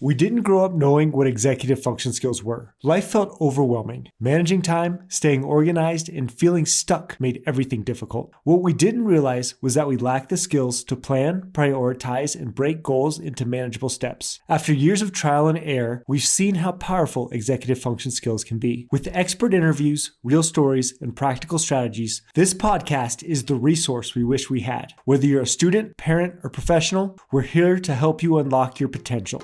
We didn't grow up knowing what executive function skills were. Life felt overwhelming. Managing time, staying organized, and feeling stuck made everything difficult. What we didn't realize was that we lacked the skills to plan, prioritize, and break goals into manageable steps. After years of trial and error, we've seen how powerful executive function skills can be. With expert interviews, real stories, and practical strategies, this podcast is the resource we wish we had. Whether you're a student, parent, or professional, we're here to help you unlock your potential.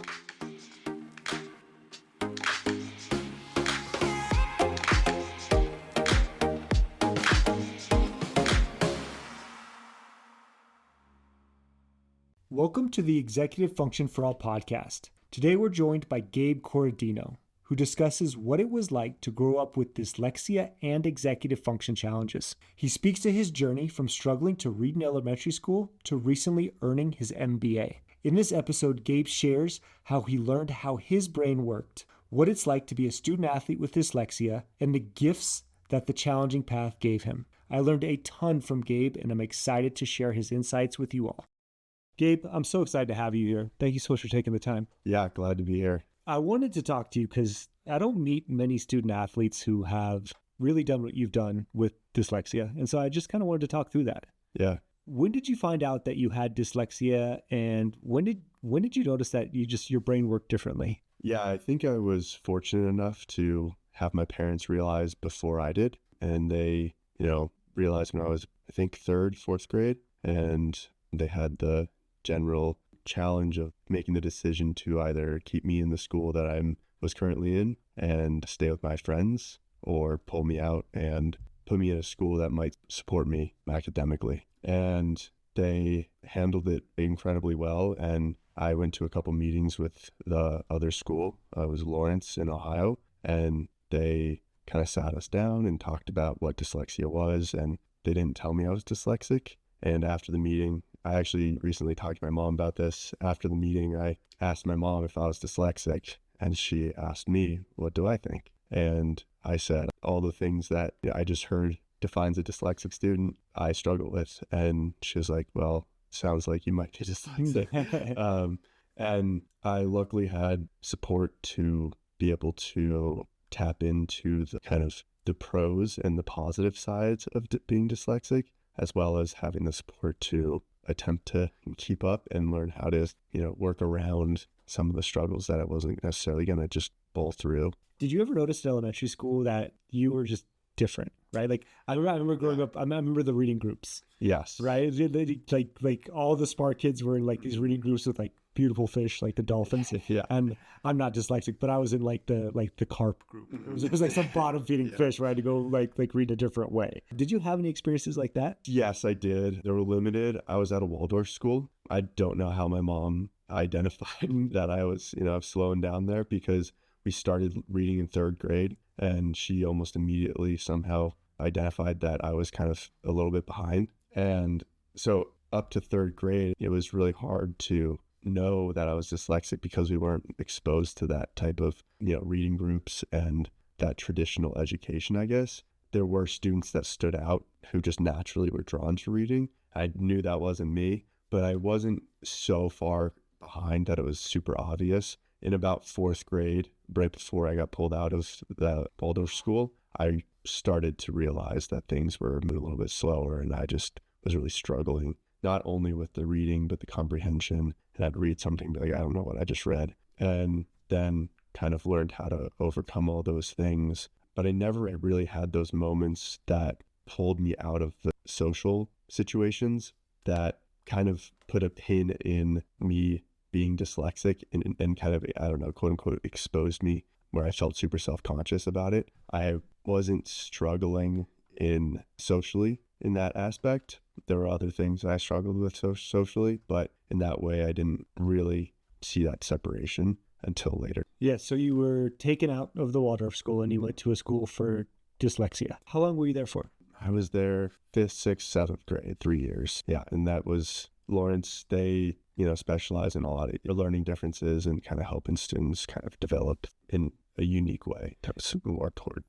Welcome to the Executive Function for All podcast. Today we're joined by Gabe Corradino, who discusses what it was like to grow up with dyslexia and executive function challenges. He speaks to his journey from struggling to read in elementary school to recently earning his MBA. In this episode, Gabe shares how he learned how his brain worked, what it's like to be a student athlete with dyslexia, and the gifts that the challenging path gave him. I learned a ton from Gabe, and I'm excited to share his insights with you all. Gabe, I'm so excited to have you here. Thank you so much for taking the time. Yeah, glad to be here. I wanted to talk to you because I don't meet many student athletes who have really done what you've done with dyslexia. And so I just kind of wanted to talk through that. Yeah. When did you find out that you had dyslexia, and when did you notice that your brain worked differently? Yeah, I think I was fortunate enough to have my parents realize before I did. And they, realized when I was, I think, third, fourth grade. And they had the general challenge of making the decision to either keep me in the school that I was currently in and stay with my friends, or pull me out and put me in a school that might support me academically. And they handled it incredibly well. And I went to a couple meetings with the other school. It was Lawrence in Ohio, and they kind of sat us down and talked about what dyslexia was. And they didn't tell me I was dyslexic. And after the meeting, I actually recently talked to my mom about this. After the meeting, I asked my mom if I was dyslexic, and she asked me, what do I think? And I said, all the things that I just heard defines a dyslexic student, I struggle with. And she was like, well, sounds like you might be dyslexic. And I luckily had support to be able to tap into the kind of the pros and the positive sides of being dyslexic, as well as having the support to attempt to keep up and learn how to, work around some of the struggles that I wasn't necessarily going to just bowl through. Did you ever notice in elementary school that you were just different, right? Like I remember growing up, I remember the reading groups. Yes. Right? Like all the smart kids were in like these reading groups with like beautiful fish, like the dolphins. Yeah. And I'm not dyslexic, but I was in like the carp group. It was like some bottom feeding fish where I had to go like read a different way. Did you have any experiences like that? Yes, I did. They were limited. I was at a Waldorf school. I don't know how my mom identified that I was, slowing down there, because we started reading in third grade, and she almost immediately somehow identified that I was kind of a little bit behind. And so up to third grade, it was really hard to know that I was dyslexic because we weren't exposed to that type of, reading groups and that traditional education, I guess. There were students that stood out who just naturally were drawn to reading. I knew that wasn't me, but I wasn't so far behind that it was super obvious. In about fourth grade, right before I got pulled out of the Waldorf school, I started to realize that things were moving a little bit slower, and I just was really struggling, not only with the reading, but the comprehension. And I'd read something, but I don't know what I just read. And then kind of learned how to overcome all those things. But I never really had those moments that pulled me out of the social situations that kind of put a pin in me being dyslexic and kind of, I don't know, quote unquote, exposed me, where I felt super self-conscious about it. I wasn't struggling in socially in that aspect. There were other things I struggled with socially, but in that way, I didn't really see that separation until later. Yeah, so you were taken out of the Waldorf school and you went to a school for dyslexia. How long were you there for? I was there 5th, 6th, 7th grade, 3 years. Yeah, and that was Lawrence. They, specialize in a lot of learning differences and kind of helping students kind of develop in a unique way, more toward,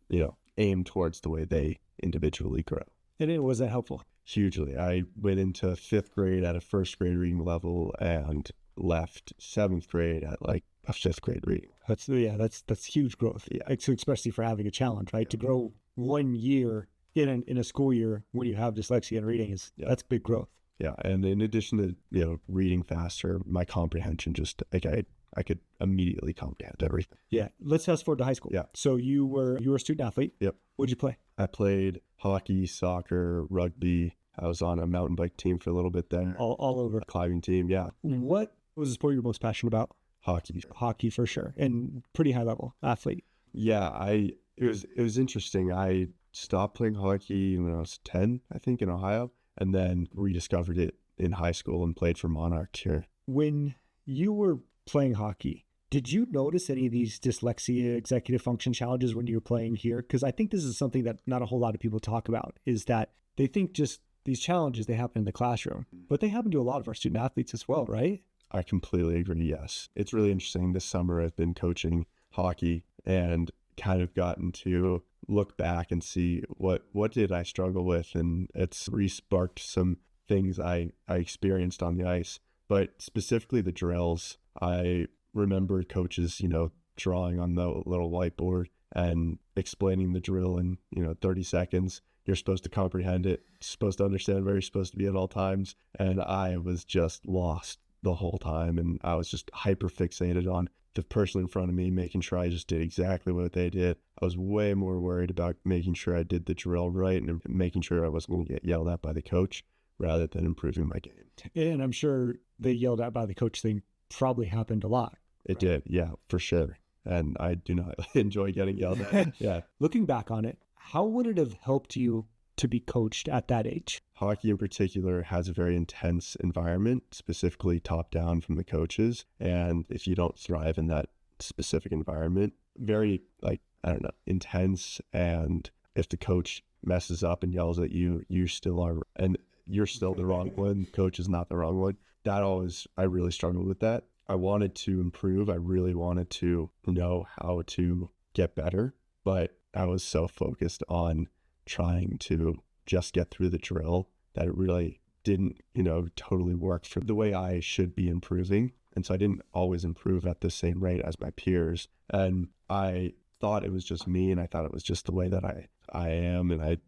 aimed towards the way they individually grow. And was that helpful? Hugely. I went into 5th grade at a first grade reading level and left 7th grade at like a fifth grade reading. That's huge growth. Yeah. Especially for having a challenge, right? To grow 1 year in a school year when you have dyslexia and reading that's big growth. Yeah, and in addition to reading faster, my comprehension just I could immediately comprehend everything. Yeah. Let's fast forward to high school. Yeah. So you were a student athlete. Yep. What'd you play? I played hockey, soccer, rugby. I was on a mountain bike team for a little bit there. All over. Climbing team, yeah. What was the sport you were most passionate about? Hockey. Hockey for sure, and pretty high level athlete. Yeah, it was interesting. I stopped playing hockey when I was 10, I think, in Ohio, and then rediscovered it in high school and played for Monarchs here. When you were playing hockey, did you notice any of these dyslexia executive function challenges when you were playing here? Because I think this is something that not a whole lot of people talk about, is that they think just these challenges, they happen in the classroom, but they happen to a lot of our student athletes as well, right? I completely agree, yes. It's really interesting. This summer I've been coaching hockey and kind of gotten to look back and see what did I struggle with, and it's re-sparked some things I experienced on the ice. But specifically the drills, I remember coaches, drawing on the little whiteboard and explaining the drill in, 30 seconds. You're supposed to comprehend it, supposed to understand where you're supposed to be at all times. And I was just lost the whole time. And I was just hyper fixated on the person in front of me, making sure I just did exactly what they did. I was way more worried about making sure I did the drill right and making sure I wasn't going to get yelled at by the coach rather than improving my game. And I'm sure the yelled at by the coach thing probably happened a lot. It did, yeah, for sure. And I do not enjoy getting yelled at. Yeah. Looking back on it, how would it have helped you to be coached at that age? Hockey in particular has a very intense environment, specifically top down from the coaches. And if you don't thrive in that specific environment, very intense. And if the coach messes up and yells at you, you still are, and you're still the wrong one. Coach is not the wrong one. I really struggled with that. I wanted to improve. I really wanted to know how to get better, but I was so focused on trying to just get through the drill that it really didn't, totally work for the way I should be improving. And so I didn't always improve at the same rate as my peers. And I thought it was just me, and I thought it was just the way that I am. And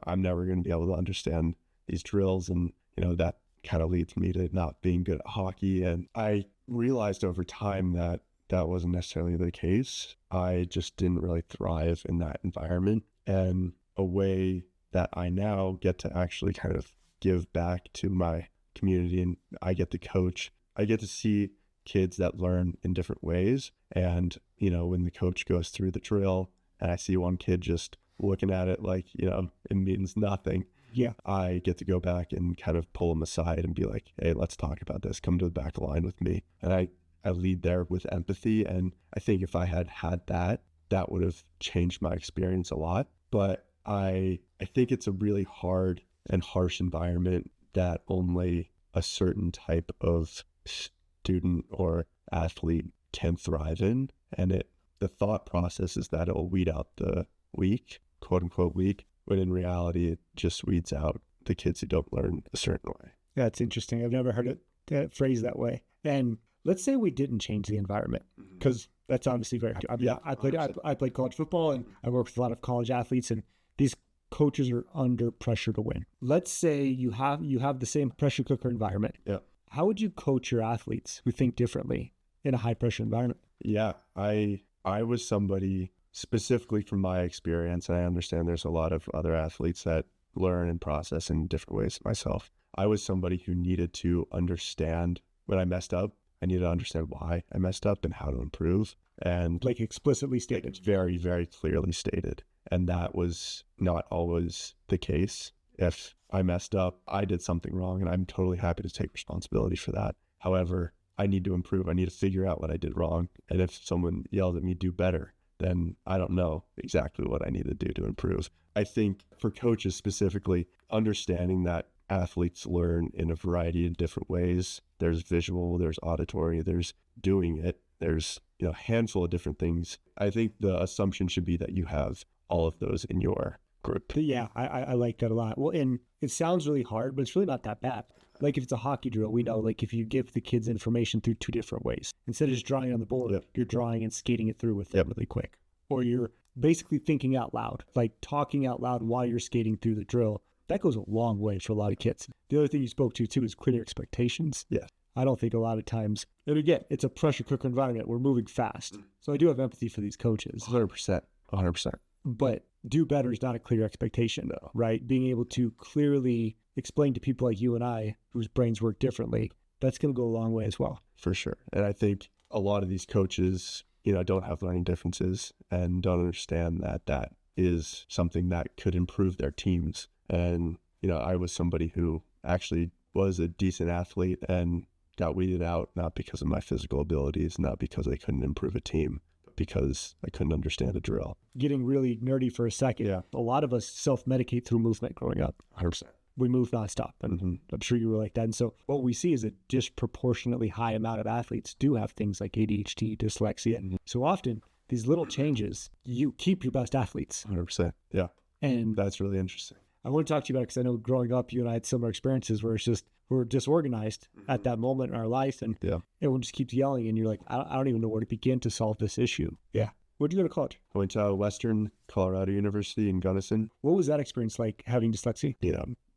I'm never going to be able to understand these drills. And, that kind of leads me to not being good at hockey. And I realized over time that that wasn't necessarily the case. I just didn't really thrive in that environment. And a way that I now get to actually kind of give back to my community, and I get to coach, I get to see kids that learn in different ways. And, when the coach goes through the drill and I see one kid just looking at it like, it means nothing. Yeah. I get to go back and kind of pull them aside and be like, hey, let's talk about this. Come to the back line with me. And I lead there with empathy. And I think if I had that, that would have changed my experience a lot. But I think it's a really hard and harsh environment that only a certain type of student or athlete can thrive in. And the thought process is that it'll weed out the weak, quote unquote weak, but in reality, it just weeds out the kids who don't learn a certain way. That's interesting. I've never heard it phrased that way. And let's say we didn't change the environment, because that's obviously very hard. I played college football, and I work with a lot of college athletes, and these coaches are under pressure to win. Let's say you have the same pressure cooker environment. Yeah. How would you coach your athletes who think differently in a high pressure environment? Yeah, I was somebody, specifically from my experience, and I understand there's a lot of other athletes that learn and process in different ways than myself. I was somebody who needed to understand when I messed up. I needed to understand why I messed up and how to improve. And like explicitly stated. It's very, very clearly stated. And that was not always the case. If I messed up, I did something wrong, and I'm totally happy to take responsibility for that. However, I need to improve. I need to figure out what I did wrong. And if someone yells at me, do better, then I don't know exactly what I need to do to improve. I think for coaches specifically, understanding that athletes learn in a variety of different ways. There's visual, there's auditory, there's doing it, there's a handful of different things. I think the assumption should be that you have all of those in your group. Yeah, I like that a lot. Well, and it sounds really hard, but it's really not that bad. Like if it's a hockey drill, we know like if you give the kids information through two different ways, instead of just drawing on the board, you're drawing and skating it through with them really quick. Or you're basically thinking out loud, like talking out loud while you're skating through the drill. That goes a long way for a lot of kids. The other thing you spoke to too is clear expectations. Yeah. I don't think a lot of times, and again, it's a pressure cooker environment. We're moving fast. So I do have empathy for these coaches. 100%. 100%. But do better is not a clear expectation, right? Being able to clearly explain to people like you and I, whose brains work differently, that's going to go a long way as well. For sure. And I think a lot of these coaches, don't have learning differences and don't understand that that is something that could improve their teams. And, I was somebody who actually was a decent athlete and got weeded out, not because of my physical abilities, not because I couldn't improve a team, but because I couldn't understand a drill. Getting really nerdy for a second. Yeah. A lot of us self-medicate through movement growing up. 100%. We move nonstop. And I'm sure you were like that. And so what we see is a disproportionately high amount of athletes do have things like ADHD, dyslexia. So often these little changes, you keep your best athletes. 100%. Yeah. And that's really interesting. I want to talk to you about it because I know growing up, you and I had similar experiences where it's just, we're disorganized at that moment in our life. And everyone just keeps yelling and you're like, I don't even know where to begin to solve this issue. Yeah. Where'd you go to college? I went to Western Colorado University in Gunnison. What was that experience like having dyslexia?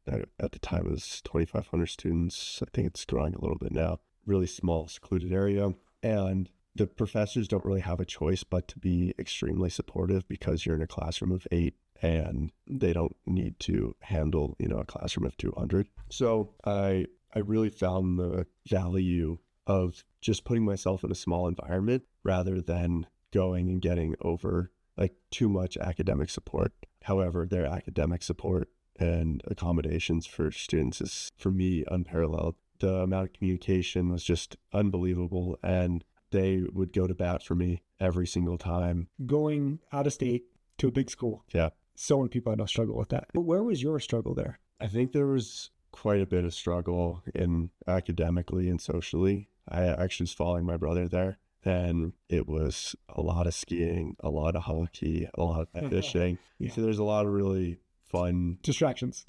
At the time it was 2,500 students. I think it's growing a little bit now. Really small, secluded area. And the professors don't really have a choice but to be extremely supportive because you're in a classroom of 8 and they don't need to handle, a classroom of 200. So I really found the value of just putting myself in a small environment rather than going and getting over like too much academic support. However, their academic support and accommodations for students is, for me, unparalleled. The amount of communication was just unbelievable, and they would go to bat for me every single time. Going out of state to a big school. Yeah. So many people I know struggle with that. But where was your struggle there? I think there was quite a bit of struggle in academically and socially. I actually was following my brother there, and it was a lot of skiing, a lot of hockey, a lot of fishing. So there's a lot of really fun distractions.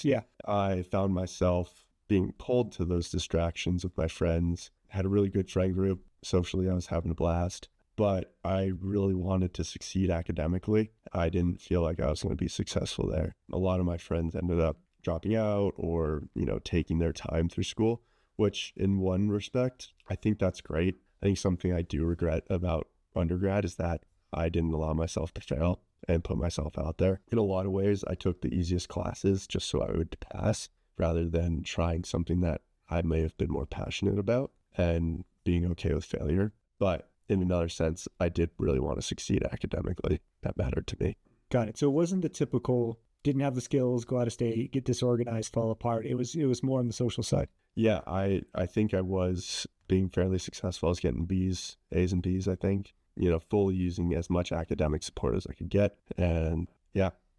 Yeah. I found myself being pulled to those distractions with my friends. Had a really good friend group. Socially, I was having a blast, but I really wanted to succeed academically. I didn't feel like I was going to be successful there. A lot of my friends ended up dropping out or, taking their time through school, which in one respect, I think that's great. I think something I do regret about undergrad is that I didn't allow myself to fail and put myself out there. In a lot of ways, I took the easiest classes just so I would pass rather than trying something that I may have been more passionate about and being okay with failure. But in another sense, I did really want to succeed academically. That mattered to me. Got it. So it wasn't the typical, didn't have the skills, go out of state, get disorganized, fall apart. It was more on the social side. Yeah, I think I was being fairly successful. I was getting B's, A's and B's, I think. Fully using as much academic support as I could get. And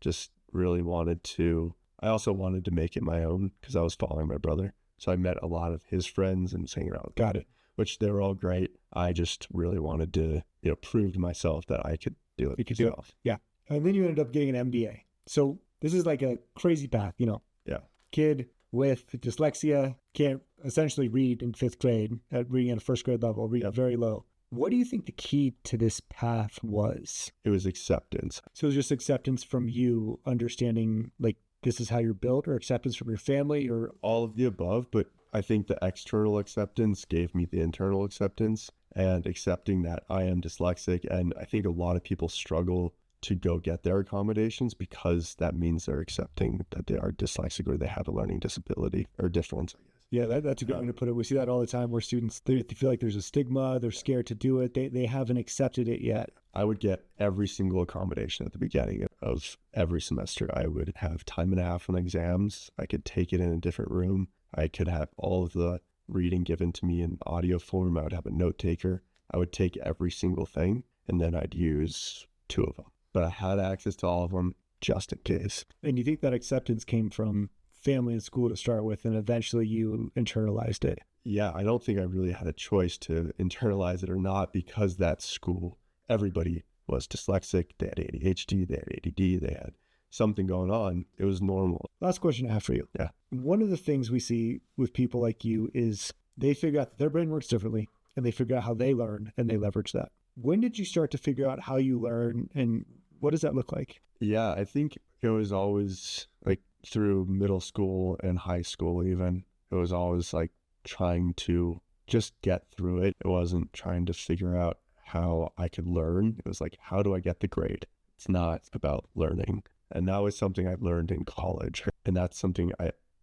just really I also wanted to make it my own because I was following my brother. So I met a lot of his friends and was hanging around with Got it. Which they were all great. I just really wanted to, prove to myself that I could do it. You could do it. Yeah. And then you ended up getting an MBA. So this is like a crazy path, Yeah. Kid with dyslexia, can't essentially read in 5th grade, reading at a 1st grade level, reading very low. What do you think the key to this path was? It was acceptance. So it was just acceptance from you, understanding like this is how you're built, or acceptance from your family, or all of the above. But I think the external acceptance gave me the internal acceptance, and accepting that I am dyslexic. And I think a lot of people struggle to go get their accommodations because that means they're accepting that they are dyslexic or they have a learning disability or difference, I guess. Yeah, that's a good way to put it. We see that all the time where students, they feel like there's a stigma, they're scared to do it, they haven't accepted it yet. I would get every single accommodation at the beginning of every semester. I would have time and a half on exams. I could take it in a different room. I could have all of the reading given to me in audio form. I would have a note taker. I would take every single thing, and then I'd use 2 of them. But I had access to all of them just in case. And you think that acceptance came from family and school to start with, and eventually you internalized it? Yeah, I don't think I really had a choice to internalize it or not, because that school, everybody was dyslexic. They had ADHD, they had ADD, they had something going on, it was normal. Last question I have for you. Yeah. One of the things we see with people like you is they figure out that their brain works differently and they figure out how they learn and they leverage that. When did you start to figure out how you learn and what does that look like? Yeah, I think it was always like through middle school and high school even. It was always like trying to just get through it. It wasn't trying to figure out how I could learn. It was like, how do I get the grade? It's not about learning. And that was something I learned in college. And that's something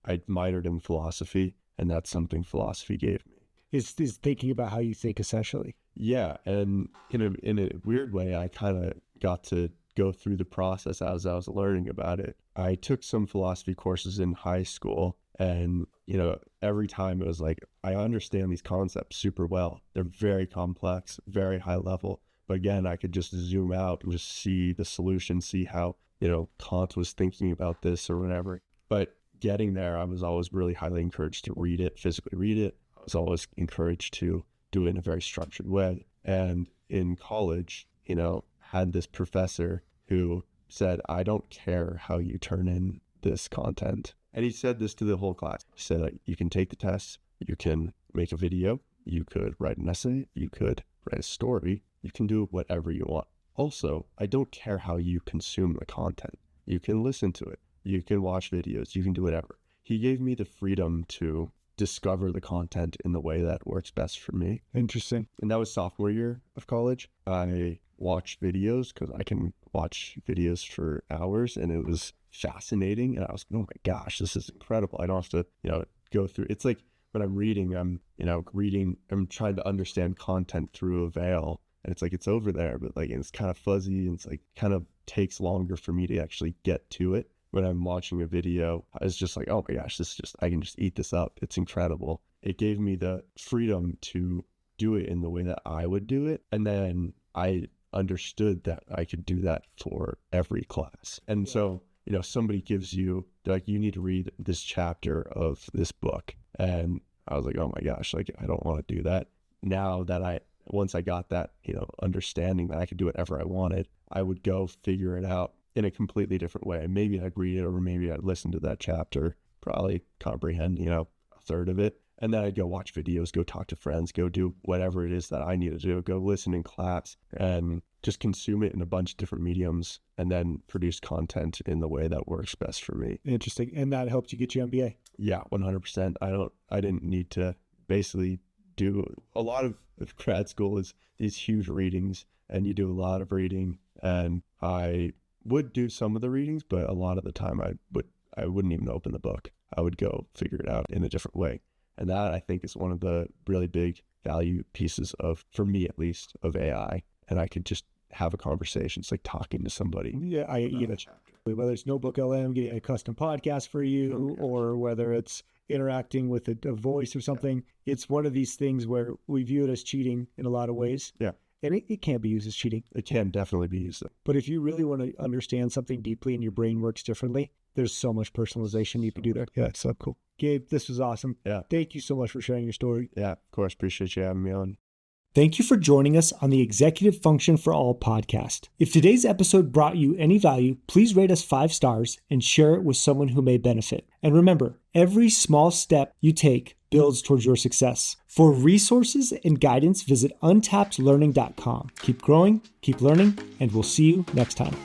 I minored in philosophy, and that's something philosophy gave me. Is thinking about how you think essentially. Yeah, and in a weird way, I kind of got to go through the process as I was learning about it. I took some philosophy courses in high school, and every time it was like, I understand these concepts super well. They're very complex, very high level. But again, I could just zoom out and just see the solution, see how, Kant was thinking about this or whatever. But getting there, I was always really highly encouraged to read it, physically read it. I was always encouraged to do it in a very structured way. And in college, had this professor who said, I don't care how you turn in this content. And he said this to the whole class. He said, you can take the test, you can make a video, you could write an essay, you could write a story, you can do whatever you want. Also, I don't care how you consume the content. You can listen to it, you can watch videos, you can do whatever. He gave me the freedom to discover the content in the way that works best for me. Interesting. And that was sophomore year of college. I watched videos because I can watch videos for hours, and it was fascinating. And I was, oh my gosh, this is incredible. I don't have to, go through. It's like when I'm reading, I'm trying to understand content through a veil, and it's like, it's over there, but like, it's kind of fuzzy, and it's like, kind of takes longer for me to actually get to it. When I'm watching a video, I was just like, oh my gosh, I can just eat this up. It's incredible. It gave me the freedom to do it in the way that I would do it. And then I understood that I could do that for every class. And so, somebody gives you, they're like, you need to read this chapter of this book. And I was like, oh my gosh, like, I don't want to do that. Now that once I got that, understanding that I could do whatever I wanted, I would go figure it out in a completely different way. Maybe I'd read it, or maybe I'd listen to that chapter, probably comprehend, a third of it. And then I'd go watch videos, go talk to friends, go do whatever it is that I need to do, go listen in class, and just consume it in a bunch of different mediums, and then produce content in the way that works best for me. Interesting. And that helped you get your MBA? Yeah, 100%. I didn't need to basically do a lot of grad school is these huge readings, and you do a lot of reading, and I would do some of the readings, but a lot of the time I wouldn't even open the book. I would go figure it out in a different way. And that, I think, is one of the really big value pieces for me at least, of AI. And I could just have a conversation. It's like talking to somebody. Yeah, I get it. Whether it's Notebook LM, getting a custom podcast for you, or whether it's interacting with a voice or something, it's one of these things where we view it as cheating in a lot of ways. Yeah. And it can be used as cheating. It can definitely be used. But if you really want to understand something deeply and your brain works differently, there's so much personalization you can do there. Yeah, so cool. Gabe, this was awesome. Yeah. Thank you so much for sharing your story. Yeah, of course. Appreciate you having me on. Thank you for joining us on the Executive Function for All podcast. If today's episode brought you any value, please rate us 5 stars and share it with someone who may benefit. And remember, every small step you take builds towards your success. For resources and guidance, visit untappedlearning.com. Keep growing, keep learning, and we'll see you next time.